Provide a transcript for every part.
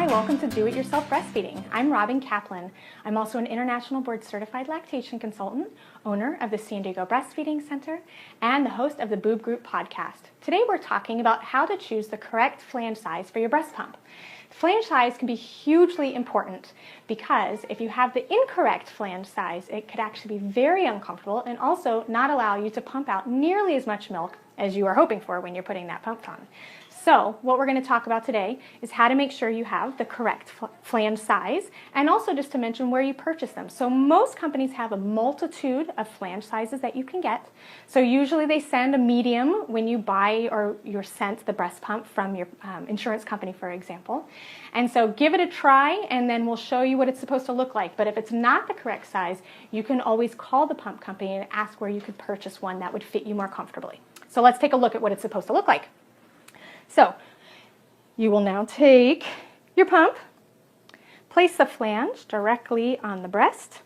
welcome to Do It Yourself Breastfeeding. I'm Robin Kaplan. I'm also an international board certified lactation consultant, owner of the San Diego Breastfeeding Center, and the host of the Boob Group podcast. Today we're talking about how to choose the correct flange size for your breast pump. Flange size can be hugely important because if you have the incorrect flange size, it could actually be very uncomfortable and also not allow you to pump out nearly as much milk as you are hoping for when you're putting that pump on. So what we're going to talk about today is how to make sure you have the correct flange size, and also just to mention where you purchase them. So most companies have a multitude of flange sizes that you can get. So usually they send a medium when you buy or you're sent the breast pump from your insurance company, for example. And so give it a try and then we'll show you what it's supposed to look like. But if it's not the correct size, you can always call the pump company and ask where you could purchase one that would fit you more comfortably. So let's take a look at what it's supposed to look like. So you will now take your pump, place the flange directly on the breast,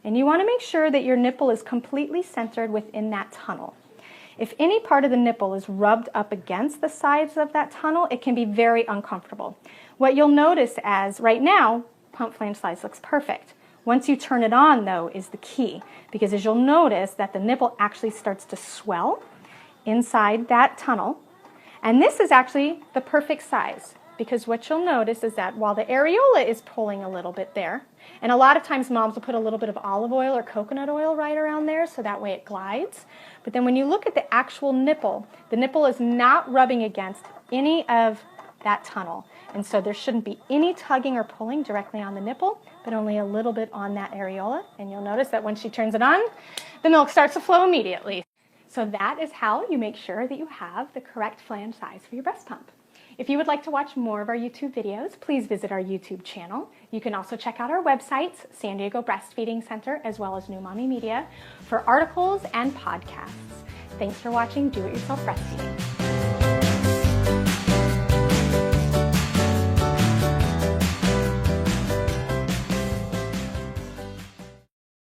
and you want to make sure that your nipple is completely centered within that tunnel. If any part of the nipple is rubbed up against the sides of that tunnel, it can be very uncomfortable. What you'll notice as right now, pump flange size looks perfect. Once you turn it on, though, is the key, because as you'll notice that the nipple actually starts to swell inside that tunnel. And this is actually the perfect size, because what you'll notice is that while the areola is pulling a little bit there, and a lot of times moms will put a little bit of olive oil or coconut oil right around there so that way it glides. But then when you look at the actual nipple, the nipple is not rubbing against any of that tunnel. And so there shouldn't be any tugging or pulling directly on the nipple, but only a little bit on that areola. And you'll notice that when she turns it on, the milk starts to flow immediately. So that is how you make sure that you have the correct flange size for your breast pump. If you would like to watch more of our YouTube videos, please visit our YouTube channel. You can also check out our websites, San Diego Breastfeeding Center, as well as New Mommy Media, for articles and podcasts. Thanks for watching Do It Yourself Breastfeeding.